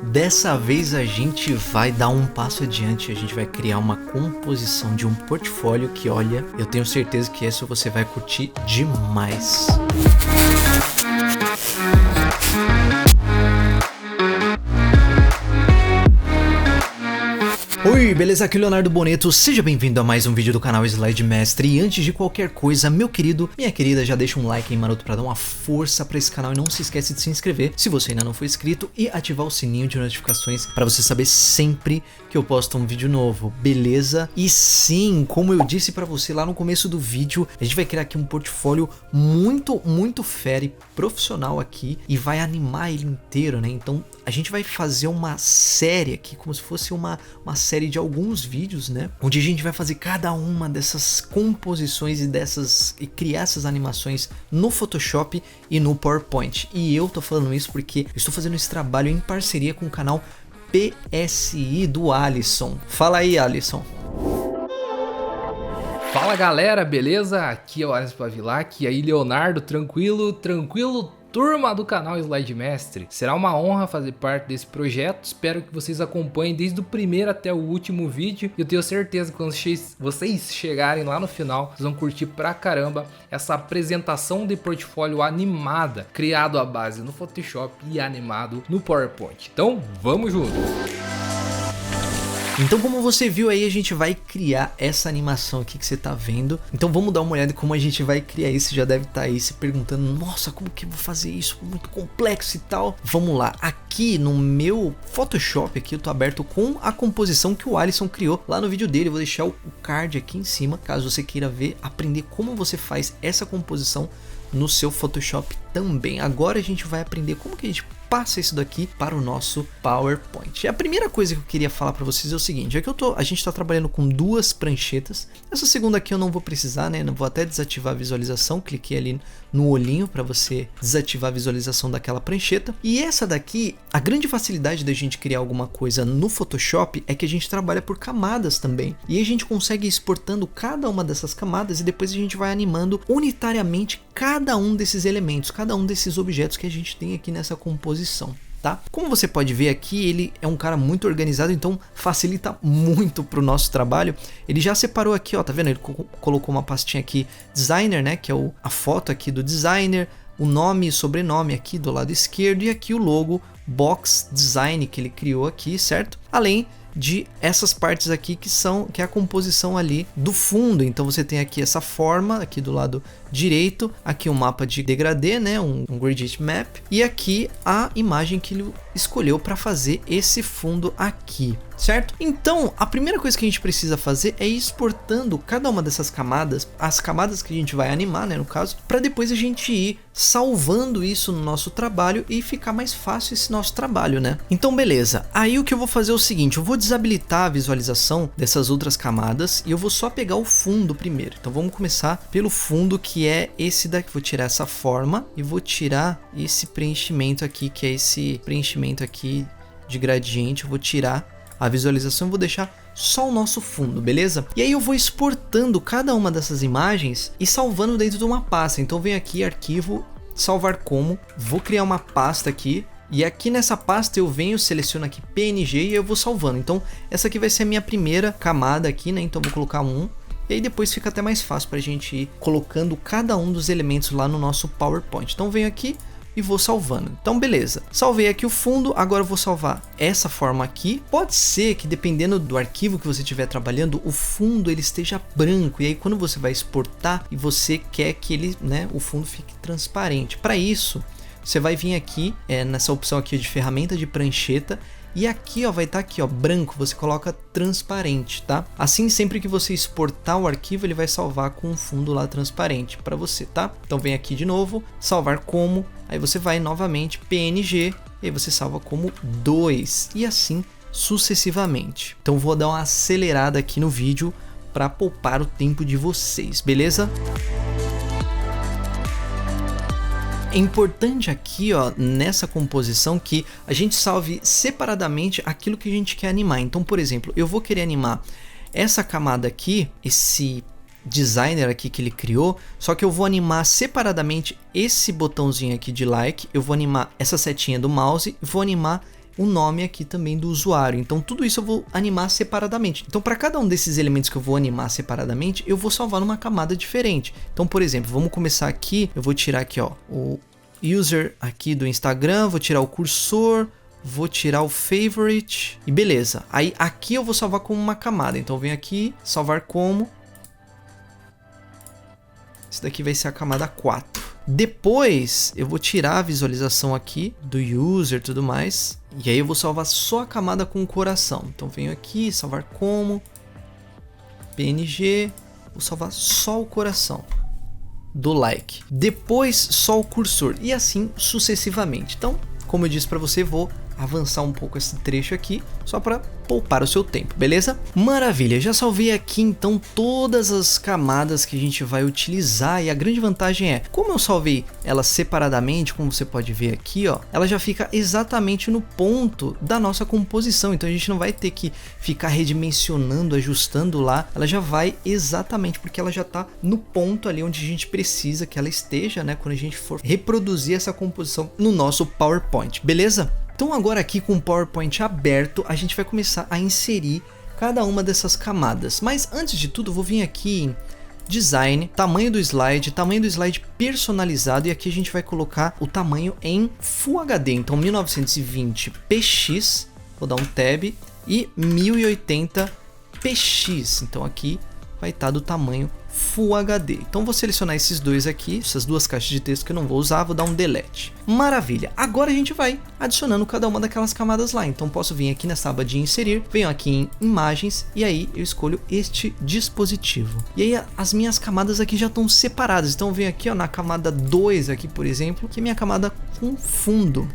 Dessa vez a gente vai dar um passo adiante, a gente vai criar uma composição de um portfólio que, olha, eu tenho certeza que essa você vai curtir demais. Oi, beleza? Aqui é o Leonardo Boneto, seja bem-vindo a mais um vídeo do canal Slide Mestre. E antes de qualquer coisa, meu querido, minha querida, já deixa um like aí maroto pra dar uma força pra esse canal. E não se esquece de se inscrever se você ainda não for inscrito e ativar o sininho de notificações pra você saber sempre que eu posto um vídeo novo, beleza? E sim, como eu disse pra você lá no começo do vídeo, a gente vai criar aqui um portfólio muito fera e profissional aqui e vai animar ele inteiro, né? Então a gente vai fazer uma série aqui, como se fosse uma série de alguns vídeos, né? Onde a gente vai fazer cada uma dessas composições e criar essas animações no Photoshop e no PowerPoint. E eu tô falando isso porque eu estou fazendo esse trabalho em parceria com o canal PSI do Alisson. Fala aí, Alisson. Fala galera, beleza? Aqui é o Alisson Pavilac, e aí Leonardo, tranquilo? Turma do canal Slide Mestre, será uma honra fazer parte desse projeto, espero que vocês acompanhem desde o primeiro até o último vídeo. Eu tenho certeza que quando vocês chegarem lá no final, vocês vão curtir pra caramba essa apresentação de portfólio animada, criado à base no Photoshop e animado no PowerPoint. Então, vamos junto! Então, como você viu aí, a gente vai criar essa animação aqui que você tá vendo. Então vamos dar uma olhada em como a gente vai criar isso. Você já deve estar aí se perguntando, nossa, como que eu vou fazer isso? Muito complexo e tal. Vamos lá, aqui no meu Photoshop aqui eu tô aberto com a composição que o Alisson criou lá no vídeo dele. Eu vou deixar o card aqui em cima, caso você queira ver, aprender como você faz essa composição no seu Photoshop também. Agora a gente vai aprender como que a gente passa isso daqui para o nosso PowerPoint. E a primeira coisa que eu queria falar para vocês é o seguinte, a gente está trabalhando com duas pranchetas. Essa segunda aqui eu não vou precisar, né? Não vou até desativar a visualização, cliquei ali no olhinho para você desativar a visualização daquela prancheta. E essa daqui, a grande facilidade da gente criar alguma coisa no Photoshop é que a gente trabalha por camadas também. E a gente consegue ir exportando cada uma dessas camadas e depois a gente vai animando unitariamente cada um desses elementos, cada um desses objetos que a gente tem aqui nessa composição. Tá? Como você pode ver aqui, ele é um cara muito organizado, então facilita muito para o nosso trabalho. Ele já separou aqui, ó, tá vendo? Ele colocou uma pastinha aqui, designer, né? Que é a foto aqui do designer, o nome e sobrenome aqui do lado esquerdo e aqui o logo Box Design que ele criou aqui, certo? Além de essas partes aqui que é a composição ali do fundo. Então você tem aqui essa forma aqui do lado direito, aqui um mapa de degradê, né, um gradient map, e aqui a imagem que ele escolheu para fazer esse fundo aqui, certo? Então a primeira coisa que a gente precisa fazer é ir exportando cada uma dessas camadas, as camadas que a gente vai animar, né, no caso, para depois a gente ir salvando isso no nosso trabalho e ficar mais fácil esse nosso trabalho, né? Então beleza, aí o que eu vou fazer é o seguinte, eu vou desabilitar a visualização dessas outras camadas e eu vou só pegar o fundo primeiro. Então vamos começar pelo fundo, que é esse daqui. Vou tirar essa forma e vou tirar esse preenchimento aqui, que é esse preenchimento aqui de gradiente. Eu vou tirar a visualização e vou deixar só o nosso fundo, beleza? E aí eu vou exportando cada uma dessas imagens e salvando dentro de uma pasta. Então vem aqui, arquivo, salvar como, vou criar uma pasta aqui. E aqui nessa pasta eu venho, seleciono aqui PNG e eu vou salvando. Então essa aqui vai ser a minha primeira camada aqui, né? Então eu vou colocar um. E aí depois fica até mais fácil para a gente ir colocando cada um dos elementos lá no nosso PowerPoint. Então venho aqui e vou salvando. Então beleza, salvei aqui o fundo, agora eu vou salvar essa forma aqui. Pode ser que dependendo do arquivo que você estiver trabalhando, o fundo ele esteja branco, e aí quando você vai exportar e você quer que ele, né, o fundo fique transparente. Para isso, você vai vir aqui nessa opção aqui de ferramenta de prancheta. E aqui, ó, vai estar aqui, ó, branco, você coloca transparente, tá? Assim, sempre que você exportar o arquivo, ele vai salvar com um fundo lá transparente para você, tá? Então vem aqui de novo, salvar como, aí você vai novamente PNG, e aí você salva como 2 e assim sucessivamente. Então vou dar uma acelerada aqui no vídeo para poupar o tempo de vocês, beleza? É importante aqui, ó, nessa composição que a gente salve separadamente aquilo que a gente quer animar. Então, por exemplo, eu vou querer animar essa camada aqui, esse designer aqui que ele criou, só que eu vou animar separadamente esse botãozinho aqui de like, eu vou animar essa setinha do mouse e vou animar o nome aqui também do usuário. Então tudo isso eu vou animar separadamente. Então para cada um desses elementos que eu vou animar separadamente, eu vou salvar numa camada diferente. Então, por exemplo, vamos começar aqui, eu vou tirar aqui, ó, o user aqui do Instagram, vou tirar o cursor, vou tirar o favorite e beleza. Aí aqui eu vou salvar como uma camada. Então eu venho aqui, salvar como. Esse daqui vai ser a camada 4. Depois eu vou tirar a visualização aqui do user e tudo mais. E aí eu vou salvar só a camada com o coração. Então venho aqui, salvar como, PNG, vou salvar só o coração do like. Depois só o cursor e assim sucessivamente. Então, como eu disse para você, vou avançar um pouco esse trecho aqui, só para poupar o seu tempo, beleza? Maravilha, já salvei aqui então todas as camadas que a gente vai utilizar e a grande vantagem é, como eu salvei elas separadamente, como você pode ver aqui, ó, ela já fica exatamente no ponto da nossa composição, então a gente não vai ter que ficar redimensionando, ajustando lá, ela já vai exatamente porque ela já tá no ponto ali onde a gente precisa que ela esteja, né, quando a gente for reproduzir essa composição no nosso PowerPoint, beleza? Então agora aqui com o PowerPoint aberto, a gente vai começar a inserir cada uma dessas camadas. Mas antes de tudo, eu vou vir aqui em Design, tamanho do slide personalizado, e aqui a gente vai colocar o tamanho em Full HD. Então 1920 px, vou dar um tab, e 1080 px. Então aqui vai estar do tamanho Full HD. Então vou selecionar esses dois aqui, essas duas caixas de texto que eu não vou usar, vou dar um delete. Maravilha! Agora a gente vai adicionando cada uma daquelas camadas lá. Então posso vir aqui nessa aba de inserir, venho aqui em imagens e aí eu escolho este dispositivo. E aí as minhas camadas aqui já estão separadas. Então eu venho aqui, ó, na camada 2 aqui, por exemplo, que é minha camada com fundo,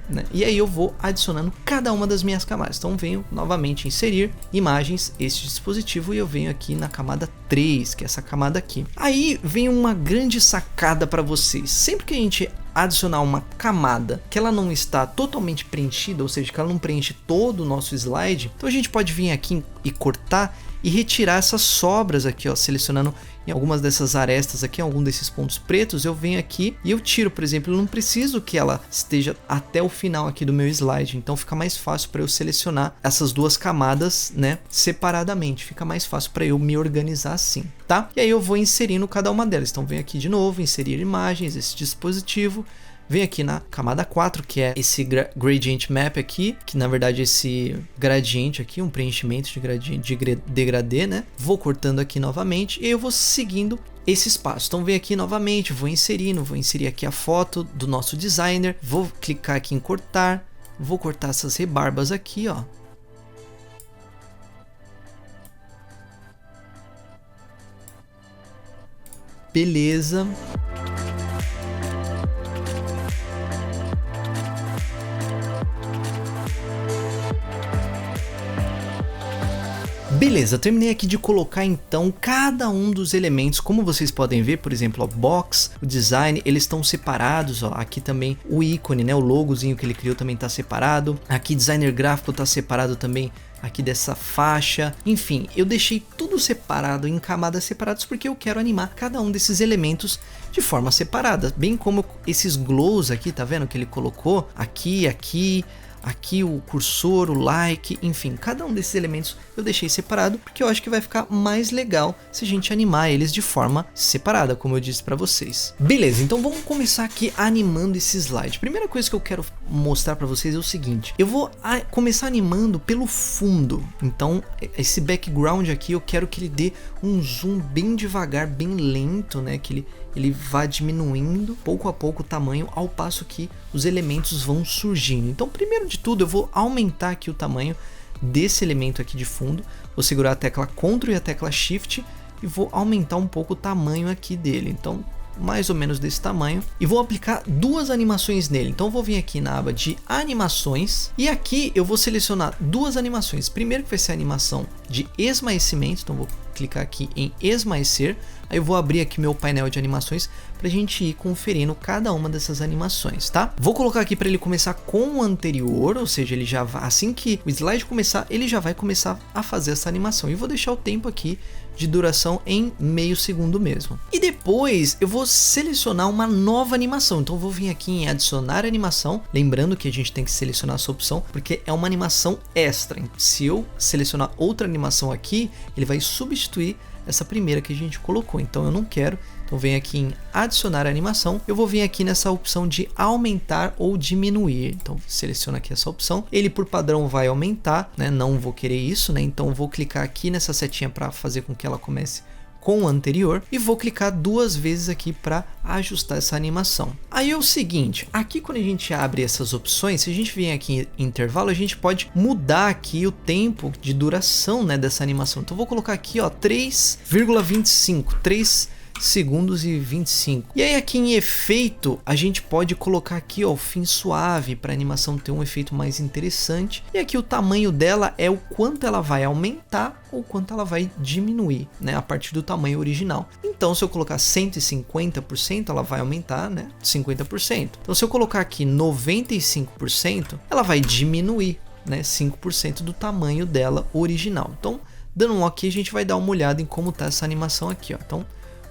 né? E aí eu vou adicionando cada uma das minhas camadas. Então venho novamente inserir imagens, este dispositivo, e eu venho aqui na camada 3, que é essa camada aqui. Aí vem uma grande sacada para vocês. Sempre que a gente adicionar uma camada que ela não está totalmente preenchida, ou seja, que ela não preenche todo o nosso slide, então a gente pode vir aqui e cortar e retirar essas sobras aqui, ó, selecionando em algumas dessas arestas aqui, algum desses pontos pretos, eu venho aqui e eu tiro, por exemplo, eu não preciso que ela esteja até o final aqui do meu slide, então fica mais fácil para eu selecionar essas duas camadas, né, separadamente, fica mais fácil para eu me organizar assim, tá? E aí eu vou inserindo cada uma delas, então venho aqui de novo, inserir imagens, esse dispositivo, vem aqui na camada 4, que é esse gradient map aqui, que na verdade é esse gradiente aqui, um preenchimento de gradiente de degradê, né? Vou cortando aqui novamente e eu vou seguindo esse espaço. Então vem aqui novamente, vou inserir aqui a foto do nosso designer, vou clicar aqui em cortar, vou cortar essas rebarbas aqui, ó. Beleza. Beleza, terminei aqui de colocar então cada um dos elementos, como vocês podem ver, por exemplo, o box, o design, eles estão separados, ó, aqui também o ícone, né, o logozinho que ele criou também está separado, aqui designer gráfico está separado também aqui dessa faixa, enfim, eu deixei tudo separado em camadas separadas porque eu quero animar cada um desses elementos de forma separada, bem como esses glows aqui, tá vendo que ele colocou aqui, aqui o cursor, o like, enfim, cada um desses elementos eu deixei separado porque eu acho que vai ficar mais legal se a gente animar eles de forma separada, como eu disse para vocês. Beleza, então vamos começar aqui animando esse slide. Primeira coisa que eu quero mostrar para vocês é o seguinte, eu vou começar animando pelo fundo, então esse background aqui eu quero que ele dê um zoom bem devagar, bem lento, né, que ele vá diminuindo pouco a pouco o tamanho ao passo que os elementos vão surgindo. Então, primeiro de tudo, eu vou aumentar aqui o tamanho desse elemento aqui de fundo. Vou segurar a tecla Ctrl e a tecla Shift e vou aumentar um pouco o tamanho aqui dele. Então, mais ou menos desse tamanho. E vou aplicar duas animações nele. Então, eu vou vir aqui na aba de animações e aqui eu vou selecionar duas animações. Primeiro que vai ser a animação de esmaecimento. Então, vou clicar aqui em esmaecer. Aí eu vou abrir aqui meu painel de animações pra gente ir conferindo cada uma dessas animações, tá? Vou colocar aqui para ele começar com o anterior, ou seja, ele já vai, assim que o slide começar, ele já vai começar a fazer essa animação. E vou deixar o tempo aqui de duração em meio segundo mesmo. E depois eu vou selecionar uma nova animação. Então eu vou vir aqui em adicionar animação, lembrando que a gente tem que selecionar essa opção porque é uma animação extra. Se eu selecionar outra animação aqui, ele vai substituir essa primeira que a gente colocou, então eu não quero. Então venho aqui em adicionar animação, eu vou vir aqui nessa opção de aumentar ou diminuir. Então seleciono aqui essa opção, ele por padrão vai aumentar, né? Não vou querer isso, né? Então vou clicar aqui nessa setinha para fazer com que ela comece com o anterior e vou clicar 2 vezes aqui para ajustar essa animação. Aí é o seguinte, aqui quando a gente abre essas opções, se a gente vier aqui em intervalo, a gente pode mudar aqui o tempo de duração, né, dessa animação. Então vou colocar aqui, ó, 3,25, 3 segundos e 25. E aí aqui em efeito, a gente pode colocar aqui, ó, o fim suave para a animação ter um efeito mais interessante. E aqui o tamanho dela é o quanto ela vai aumentar ou quanto ela vai diminuir, né, a partir do tamanho original. Então se eu colocar 150%, ela vai aumentar, né, 50%. Então se eu colocar aqui 95%, ela vai diminuir, né, 5% do tamanho dela original. Então, dando um OK, a gente vai dar uma olhada em como tá essa animação aqui, ó. Então,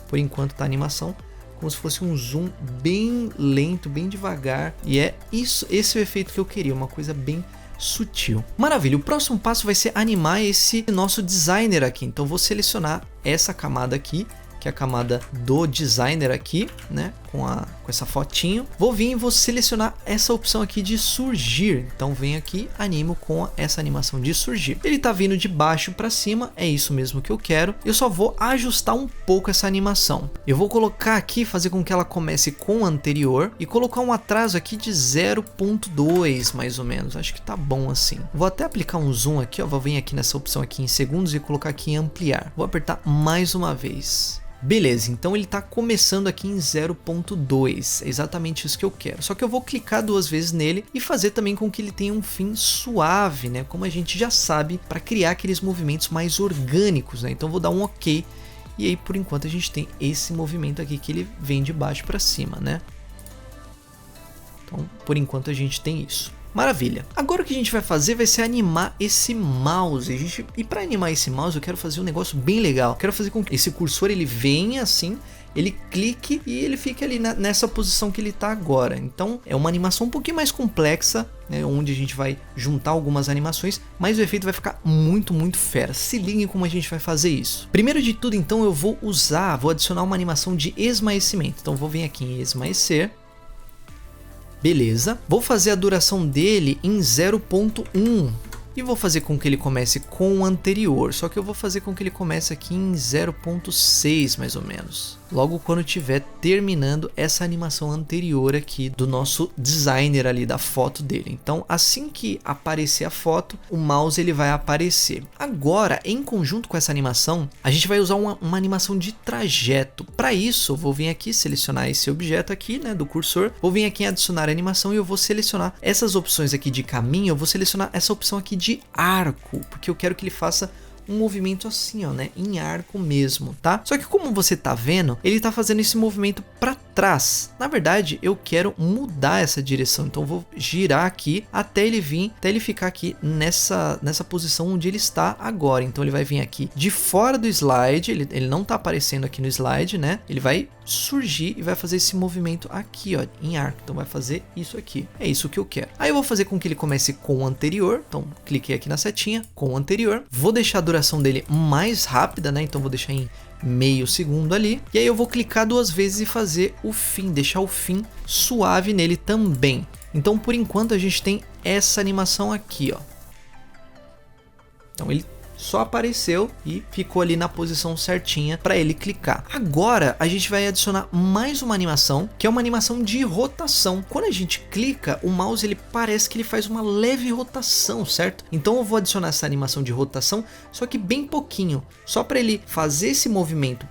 por enquanto tá a animação como se fosse um zoom bem lento, bem devagar, e é isso, esse é o efeito que eu queria, uma coisa bem sutil. Maravilha, o próximo passo vai ser animar esse nosso designer aqui. Então vou selecionar essa camada aqui, que é a camada do designer aqui, né, com essa fotinho. Vou vir e vou selecionar essa opção aqui de surgir. Então venho aqui, animo com essa animação de surgir. Ele tá vindo de baixo para cima, é isso mesmo que eu quero. Eu só vou ajustar um pouco essa animação. Eu vou colocar aqui, fazer com que ela comece com o anterior e colocar um atraso aqui de 0,2 mais ou menos. Acho que tá bom assim. Vou até aplicar um zoom aqui, ó. Vou vir aqui nessa opção aqui em segundos e colocar aqui em ampliar. Vou apertar mais uma vez. Beleza, então ele está começando aqui em 0.2, é exatamente isso que eu quero. Só que eu vou clicar 2 vezes nele e fazer também com que ele tenha um fim suave, né? Como a gente já sabe, para criar aqueles movimentos mais orgânicos, né? Então vou dar um OK. E aí por enquanto a gente tem esse movimento aqui que ele vem de baixo para cima, né? Então por enquanto a gente tem isso. Maravilha. Agora o que a gente vai fazer vai ser animar esse mouse. E para animar esse mouse eu quero fazer um negócio bem legal. Eu quero fazer com que esse cursor ele venha assim, ele clique e ele fique ali nessa posição que ele está agora. Então é uma animação um pouquinho mais complexa, né, onde a gente vai juntar algumas animações, mas o efeito vai ficar muito fera. Se liguem como a gente vai fazer isso. Primeiro de tudo então eu vou adicionar uma animação de esmaecimento. Então vou vir aqui em esmaecer. Beleza, vou fazer a duração dele em 0.1 e vou fazer com que ele comece com o anterior, só que eu vou fazer com que ele comece aqui em 0.6 mais ou menos. Logo quando estiver terminando essa animação anterior aqui do nosso designer ali da foto dele. Então assim que aparecer a foto, o mouse ele vai aparecer. Agora, em conjunto com essa animação, a gente vai usar uma animação de trajeto. Para isso, eu vou vir aqui selecionar esse objeto aqui, né, do cursor. Vou vir aqui em adicionar animação e eu vou selecionar essas opções aqui de caminho. Eu vou selecionar essa opção aqui de arco, porque eu quero que ele faça um movimento assim, ó, né, em arco mesmo, tá? Só que como você tá vendo, ele tá fazendo esse movimento para trás. Na verdade, eu quero mudar essa direção, então eu vou girar aqui até ele ficar aqui nessa posição onde ele está agora. Então ele vai vir aqui de fora do slide, ele não tá aparecendo aqui no slide, né? Ele vai surgir e vai fazer esse movimento aqui, ó, em arco. Então vai fazer isso aqui. É isso que eu quero. Aí eu vou fazer com que ele comece com o anterior. Então cliquei aqui na setinha, com o anterior. Vou deixar a duração dele mais rápida, né? Então vou deixar em meio segundo ali. E aí eu vou clicar 2 vezes e fazer o fim, deixar o fim suave nele também. Então por enquanto a gente tem essa animação aqui, ó. Então ele só apareceu e ficou ali na posição certinha para ele clicar. Agora a gente vai adicionar mais uma animação, que é uma animação de rotação. Quando a gente clica, o mouse ele parece que ele faz uma leve rotação, certo? Então eu vou adicionar essa animação de rotação, só que bem pouquinho, só para ele fazer esse movimento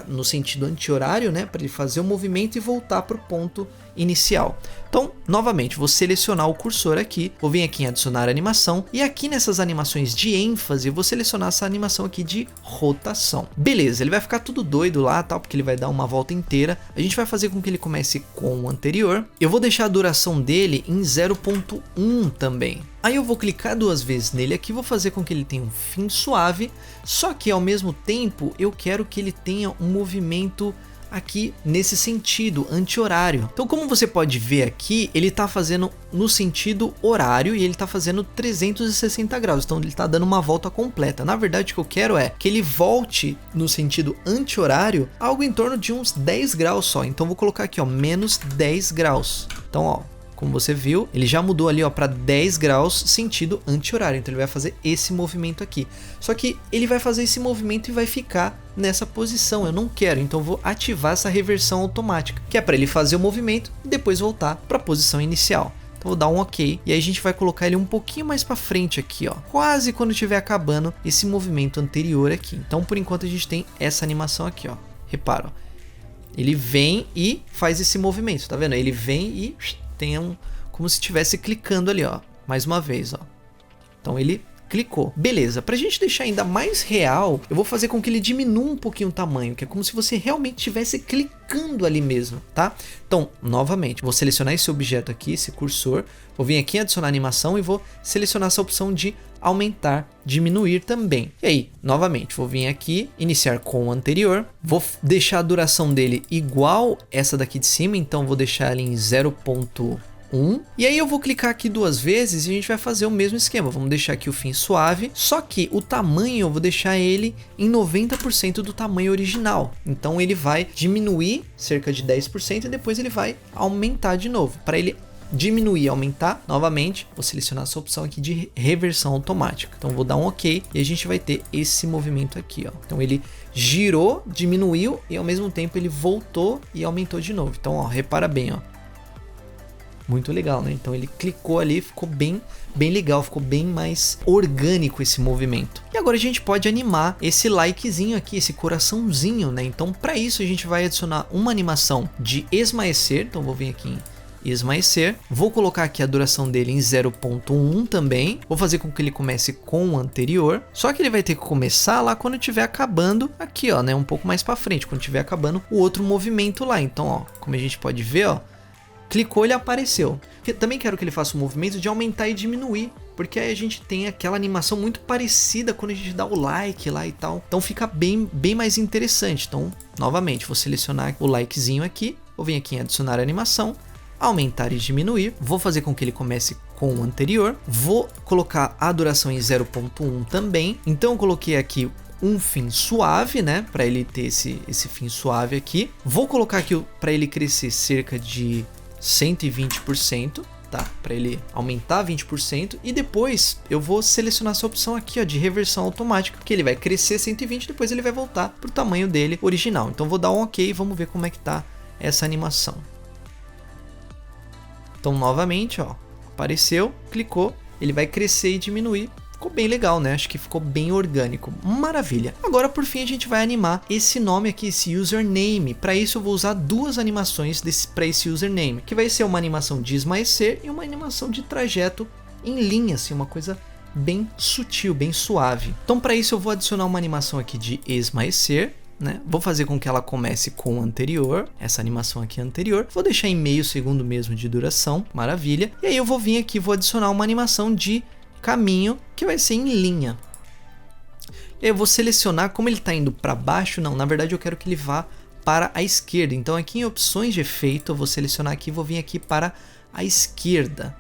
no sentido anti-horário, né, para ele fazer o movimento e voltar para o ponto inicial. Então, novamente, vou selecionar o cursor aqui, vou vir aqui em adicionar animação e aqui nessas animações de ênfase, vou selecionar essa animação aqui de rotação. Beleza, ele vai ficar tudo doido lá, tal, porque ele vai dar uma volta inteira. A gente vai fazer com que ele comece com o anterior. Eu vou deixar a duração dele em 0.1 também. Aí eu vou clicar 2 vezes nele aqui, vou fazer com que ele tenha um fim suave, só que ao mesmo tempo eu quero que ele tenha um movimento aqui nesse sentido, anti-horário. Então, como você pode ver aqui, ele está fazendo no sentido horário e ele está fazendo 360 graus, então ele está dando uma volta completa. Na verdade, o que eu quero é que ele volte no sentido anti-horário algo em torno de uns 10 graus só. Então, vou colocar aqui, ó, menos 10 graus. Então, ó, como você viu, ele já mudou ali, ó, para 10 graus sentido anti-horário. Então ele vai fazer esse movimento aqui. Só que ele vai fazer esse movimento e vai ficar nessa posição. Eu não quero, então eu vou ativar essa reversão automática, que é para ele fazer o movimento e depois voltar para a posição inicial. Então vou dar um OK e aí a gente vai colocar ele um pouquinho mais para frente aqui, ó, quase quando estiver acabando esse movimento anterior aqui. Então por enquanto a gente tem essa animação aqui, ó. Repara, ó. Ele vem e faz esse movimento, tá vendo? Ele vem e tem como se estivesse clicando ali, ó, mais uma vez, ó. Então ele clicou. Beleza, pra gente deixar ainda mais real, eu vou fazer com que ele diminua um pouquinho o tamanho, que é como se você realmente estivesse clicando ali mesmo, tá? Então, novamente, vou selecionar esse objeto aqui, esse cursor, vou vir aqui em adicionar animação e vou selecionar essa opção de aumentar, diminuir também. E aí, novamente, vou vir aqui, iniciar com o anterior, vou deixar a duração dele igual essa daqui de cima, então vou deixar ele em 0.1. E aí eu vou clicar aqui 2 vezes e a gente vai fazer o mesmo esquema. Vamos deixar aqui o fim suave, só que o tamanho eu vou deixar ele em 90% do tamanho original. Então ele vai diminuir cerca de 10% e depois ele vai aumentar de novo. Para ele diminuir e aumentar, novamente, vou selecionar essa opção aqui de reversão automática. Então vou dar um OK e a gente vai ter esse movimento aqui, ó. Então ele girou, diminuiu e ao mesmo tempo ele voltou e aumentou de novo. Então, ó, repara bem, ó. Muito legal, né? Então ele clicou ali, ficou bem legal, ficou bem mais orgânico esse movimento. E agora a gente pode animar esse likezinho aqui, esse coraçãozinho, né? Então para isso a gente vai adicionar uma animação de esmaecer. Então vou vir aqui em esmaecer, vou colocar aqui a duração dele em 0.1 também, vou fazer com que ele comece com o anterior, só que ele vai ter que começar lá quando estiver acabando aqui, ó, né? Um pouco mais para frente, quando estiver acabando o outro movimento lá. Então, ó, como a gente pode ver, ó, clicou, ele apareceu. Eu também quero que ele faça o movimento de aumentar e diminuir, porque aí a gente tem aquela animação muito parecida quando a gente dá o like lá e tal. Então fica bem mais interessante. Então, novamente, vou selecionar o likezinho aqui, vou vir aqui em adicionar animação, aumentar e diminuir, vou fazer com que ele comece com o anterior, vou colocar a duração em 0.1 também. Então eu coloquei aqui um fim suave, né, para ele ter esse fim suave aqui. Vou colocar aqui para ele crescer cerca de 120%, tá? Para ele aumentar 20% e depois eu vou selecionar essa opção aqui, ó, de reversão automática, que ele vai crescer 120, depois ele vai voltar pro tamanho dele original. Então vou dar um OK e vamos ver como é que tá essa animação. Então novamente, ó, apareceu, clicou, ele vai crescer e diminuir. Ficou bem legal, né? Acho que ficou bem orgânico. Maravilha. Agora, por fim, a gente vai animar esse nome aqui, esse username. Para isso, eu vou usar 2 animações para esse username, que vai ser uma animação de esmaecer e uma animação de trajeto em linha, assim, uma coisa bem sutil, bem suave. Então, para isso, eu vou adicionar uma animação aqui de esmaecer, né? Vou fazer com que ela comece com o anterior, essa animação aqui anterior. Vou deixar em meio segundo mesmo de duração. Maravilha. E aí, eu vou vir aqui, vou adicionar uma animação de caminho que vai ser em linha. E aí eu vou selecionar, como ele está indo para baixo, não, na verdade eu quero que ele vá para a esquerda. Então aqui em opções de efeito eu vou selecionar aqui, vou vir aqui para a esquerda.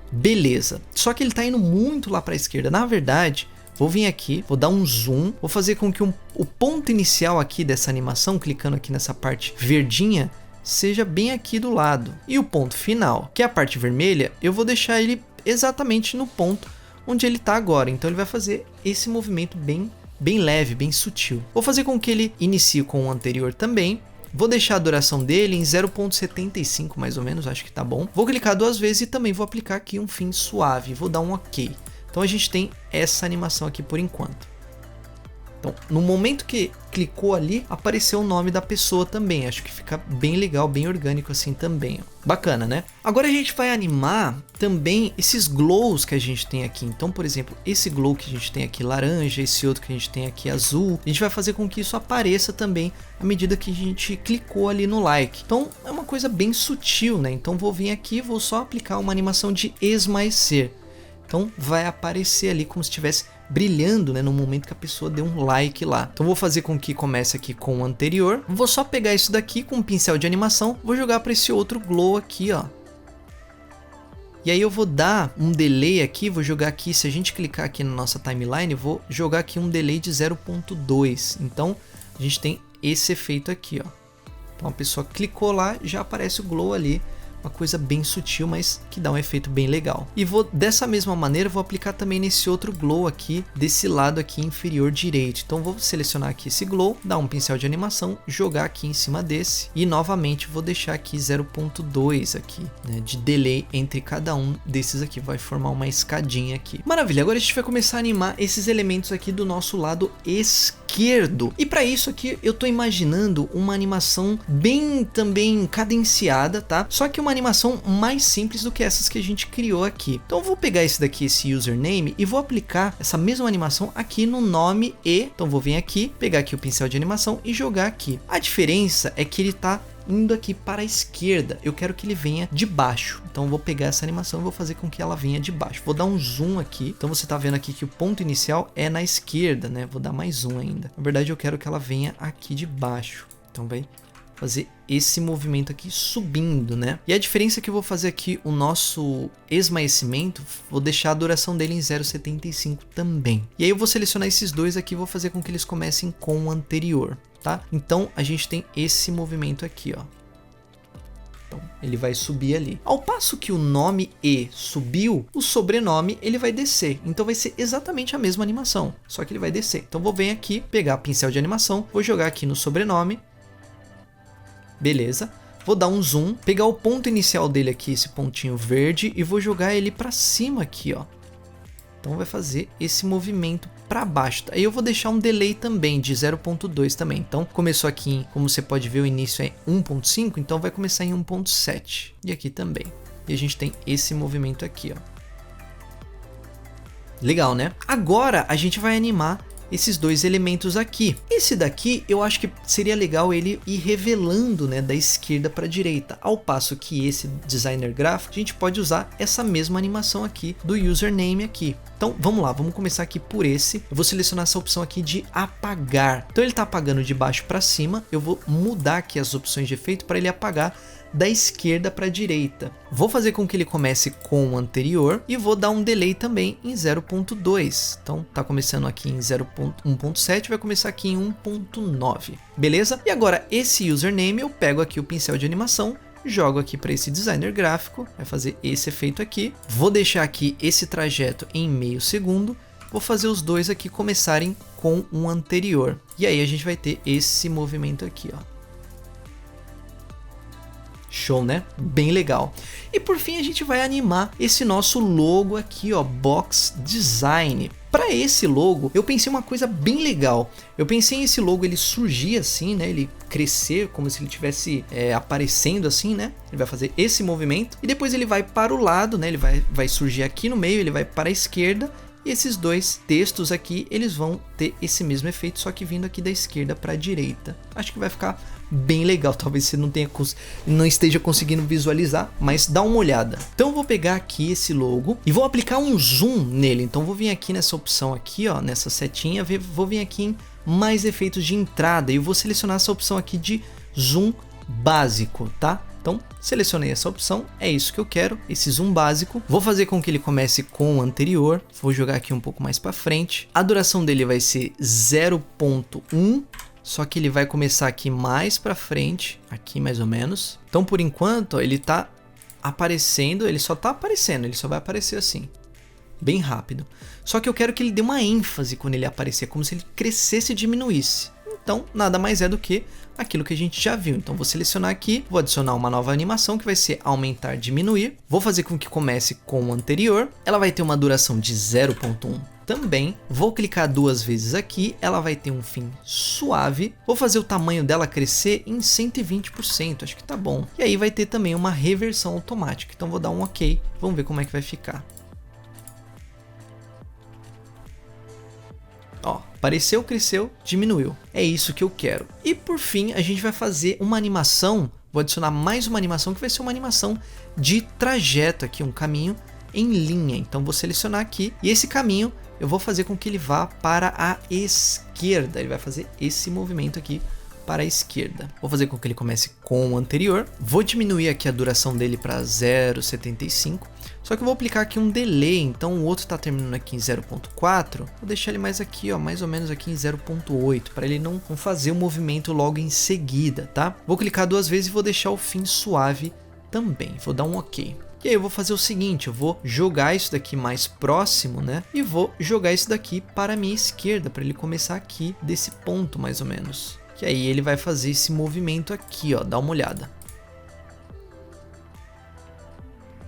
Beleza, só que ele está indo muito lá para a esquerda. Na verdade, vou vir aqui, vou dar um zoom, vou fazer com que o ponto inicial aqui dessa animação, clicando aqui nessa parte verdinha, seja bem aqui do lado. E o ponto final, que é a parte vermelha, eu vou deixar ele exatamente no ponto onde ele está agora. Então ele vai fazer esse movimento bem leve, bem sutil. Vou fazer com que ele inicie com o anterior também. Vou deixar a duração dele em 0.75 mais ou menos, acho que tá bom. Vou clicar 2 vezes e também vou aplicar aqui um fim suave. Vou dar um OK. Então a gente tem essa animação aqui por enquanto. Então no momento que clicou ali, apareceu o nome da pessoa também. Acho que fica bem legal, bem orgânico assim também, ó. Bacana, né? Agora a gente vai animar também esses glows que a gente tem aqui. Então, por exemplo, esse glow que a gente tem aqui laranja, esse outro que a gente tem aqui azul, a gente vai fazer com que isso apareça também à medida que a gente clicou ali no like. Então, é uma coisa bem sutil, né? Então, vou vir aqui, vou só aplicar uma animação de esmaecer. Então, vai aparecer ali como se estivesse brilhando, né, no momento que a pessoa deu um like lá. Então vou fazer com que comece aqui com o anterior. Vou só pegar isso daqui com um pincel de animação, vou jogar para esse outro glow aqui, ó. E aí eu vou dar um delay aqui, vou jogar aqui, se a gente clicar aqui na nossa timeline, vou jogar aqui um delay de 0.2. Então a gente tem esse efeito aqui, ó. Então a pessoa clicou lá, já aparece o glow ali. Uma coisa bem sutil, mas que dá um efeito bem legal. E vou, dessa mesma maneira, vou aplicar também nesse outro glow aqui, desse lado aqui inferior direito. Então vou selecionar aqui esse glow, dar um pincel de animação, jogar aqui em cima desse. E novamente vou deixar aqui 0.2 aqui, né, de delay entre cada um desses aqui. Vai formar uma escadinha aqui. Maravilha, agora a gente vai começar a animar esses elementos aqui do nosso lado esquerdo. E para isso aqui eu tô imaginando uma animação bem também cadenciada, tá? Só que uma animação mais simples do que essas que a gente criou aqui. Então eu vou pegar esse daqui, esse username, e vou aplicar essa mesma animação aqui no nome e... Então vou vir aqui, pegar aqui o pincel de animação e jogar aqui. A diferença é que ele tá indo aqui para a esquerda. Eu quero que ele venha de baixo. Então eu vou pegar essa animação e vou fazer com que ela venha de baixo. Vou dar um zoom aqui. Então você tá vendo aqui que o ponto inicial é na esquerda, né? Vou dar mais zoom ainda. Na verdade eu quero que ela venha aqui de baixo. Então vai fazer esse movimento aqui subindo, né? E a diferença é que eu vou fazer aqui o nosso esmaecimento, vou deixar a duração dele em 0,75 também. E aí eu vou selecionar esses dois aqui e vou fazer com que eles comecem com o anterior, tá? Então a gente tem esse movimento aqui, ó. Então ele vai subir ali. Ao passo que o nome E subiu, o sobrenome ele vai descer. Então vai ser exatamente a mesma animação, só que ele vai descer. Então vou vir aqui, pegar pincel de animação, vou jogar aqui no sobrenome. Beleza, vou dar um zoom, pegar o ponto inicial dele aqui, esse pontinho verde, e vou jogar ele para cima aqui, ó. Então vai fazer esse movimento para baixo. Aí eu vou deixar um delay também de 0.2 também. Então começou aqui, como você pode ver, o início é 1.5, então vai começar em 1.7. E aqui também. E a gente tem esse movimento aqui, ó. Legal, né? Agora a gente vai animar esses dois elementos aqui. Esse daqui eu acho que seria legal ele ir revelando, né, da esquerda para a direita, ao passo que esse designer gráfico a gente pode usar essa mesma animação aqui do username aqui. Então vamos lá, vamos começar aqui por esse. Eu vou selecionar essa opção aqui de apagar. Então ele está apagando de baixo para cima. Eu vou mudar aqui as opções de efeito para ele apagar da esquerda para a direita. Vou fazer com que ele comece com o anterior e vou dar um delay também em 0.2. Então tá começando aqui em 1.7, vai começar aqui em 1.9. Beleza? E agora esse username eu pego aqui o pincel de animação, jogo aqui para esse designer gráfico, vai fazer esse efeito aqui. Vou deixar aqui esse trajeto em meio segundo. Vou fazer os dois aqui começarem com o anterior. E aí a gente vai ter esse movimento aqui, ó. Show, né? Bem legal. E por fim a gente vai animar esse nosso logo aqui, ó, Box Design. Para esse logo, eu pensei uma coisa bem legal. Eu pensei em esse logo ele surgir assim, né? Ele crescer como se ele estivesse aparecendo assim, né? Ele vai fazer esse movimento e depois ele vai para o lado, né? Ele vai surgir aqui no meio, ele vai para a esquerda. E esses dois textos aqui, eles vão ter esse mesmo efeito, só que vindo aqui da esquerda para a direita. Acho que vai ficar bem legal, talvez você não esteja conseguindo visualizar, mas dá uma olhada. Então eu vou pegar aqui esse logo e vou aplicar um zoom nele. Então vou vir aqui nessa opção aqui, ó, nessa setinha, vou vir aqui em mais efeitos de entrada e eu vou selecionar essa opção aqui de zoom básico, tá? Então, selecionei essa opção, é isso que eu quero, esse zoom básico. Vou fazer com que ele comece com o anterior, vou jogar aqui um pouco mais para frente. A duração dele vai ser 0.1, só que ele vai começar aqui mais para frente, aqui mais ou menos. Então, por enquanto, ó, ele tá aparecendo, ele só tá aparecendo, ele só vai aparecer assim, bem rápido. Só que eu quero que ele dê uma ênfase quando ele aparecer, como se ele crescesse e diminuísse. Então, nada mais é do que aquilo que a gente já viu. Então, vou selecionar aqui, vou adicionar uma nova animação que vai ser aumentar, diminuir. Vou fazer com que comece com o anterior. Ela vai ter uma duração de 0.1 também. Vou clicar 2 vezes aqui, ela vai ter um fim suave. Vou fazer o tamanho dela crescer em 120%, acho que tá bom. E aí vai ter também uma reversão automática, então vou dar um OK, vamos ver como é que vai ficar. Ó, apareceu, cresceu, diminuiu. É isso que eu quero. E por fim, a gente vai fazer uma animação. Vou adicionar mais uma animação que vai ser uma animação de trajeto aqui, um caminho em linha. Então vou selecionar aqui e esse caminho eu vou fazer com que ele vá para a esquerda. Ele vai fazer esse movimento aqui para a esquerda. Vou fazer com que ele comece com o anterior. Vou diminuir aqui a duração dele para 0,75. Só que eu vou aplicar aqui um delay, então o outro está terminando aqui em 0.4. Vou deixar ele mais aqui, ó, mais ou menos aqui em 0.8, para ele não fazer o movimento logo em seguida, tá? Vou clicar 2 vezes e vou deixar o fim suave também. Vou dar um OK. E aí eu vou fazer o seguinte, eu vou jogar isso daqui mais próximo, né? E vou jogar isso daqui para a minha esquerda, para ele começar aqui desse ponto mais ou menos. Que aí ele vai fazer esse movimento aqui, ó, dá uma olhada.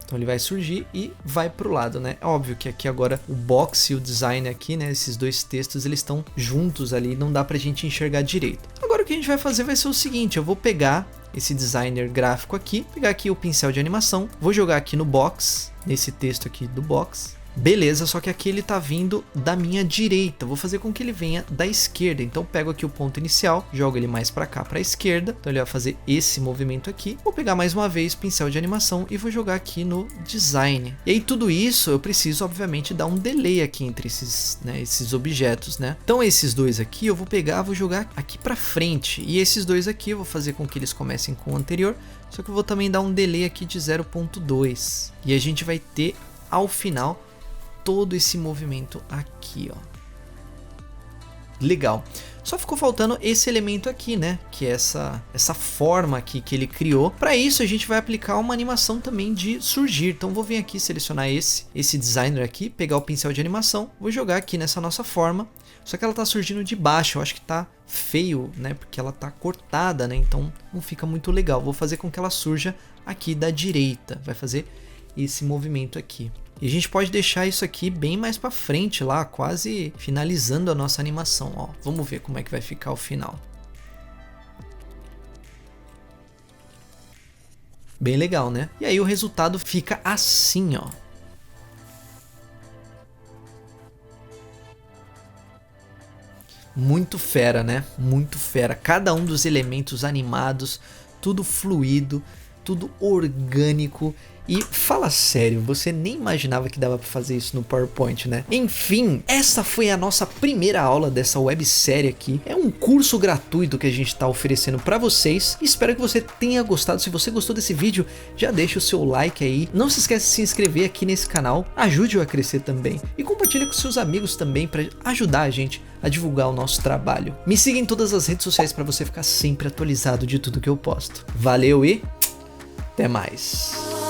Então ele vai surgir e vai pro lado, né? Óbvio que aqui agora o box e o design aqui, né? Esses dois textos, eles estão juntos ali, não dá pra gente enxergar direito. Agora o que a gente vai fazer vai ser o seguinte, eu vou pegar esse designer gráfico aqui, pegar aqui o pincel de animação, vou jogar aqui no box, nesse texto aqui do box. Beleza, só que aqui ele tá vindo da minha direita, vou fazer com que ele venha da esquerda, então pego aqui o ponto inicial, jogo ele mais para cá, para a esquerda, então ele vai fazer esse movimento aqui, vou pegar mais uma vez pincel de animação e vou jogar aqui no design. E aí tudo isso eu preciso obviamente dar um delay aqui entre esses, né, esses objetos, né? Então esses dois aqui eu vou pegar, vou jogar aqui para frente, e esses dois aqui eu vou fazer com que eles comecem com o anterior, só que eu vou também dar um delay aqui de 0.2, e a gente vai ter ao final todo esse movimento aqui, ó. Legal. Só ficou faltando esse elemento aqui, né? Que é essa forma aqui que ele criou. Para isso a gente vai aplicar uma animação também de surgir. Então vou vir aqui selecionar esse designer aqui, pegar o pincel de animação, vou jogar aqui nessa nossa forma. Só que ela tá surgindo de baixo, eu acho que tá feio, né? Porque ela tá cortada, né? Então não fica muito legal. Vou fazer com que ela surja aqui da direita. Vai fazer esse movimento aqui. E a gente pode deixar isso aqui bem mais para frente lá, quase finalizando a nossa animação, ó. Vamos ver como é que vai ficar o final. Bem legal, né? E aí o resultado fica assim, ó. Muito fera, né? Muito fera. Cada um dos elementos animados, tudo fluido, tudo orgânico. E fala sério, você nem imaginava que dava para fazer isso no PowerPoint, né? Enfim, essa foi a nossa primeira aula dessa websérie aqui. É um curso gratuito que a gente está oferecendo para vocês. Espero que você tenha gostado. Se você gostou desse vídeo, já deixa o seu like aí. Não se esquece de se inscrever aqui nesse canal. Ajude-o a crescer também. E compartilhe com seus amigos também para ajudar a gente a divulgar o nosso trabalho. Me siga em todas as redes sociais para você ficar sempre atualizado de tudo que eu posto. Valeu e até mais!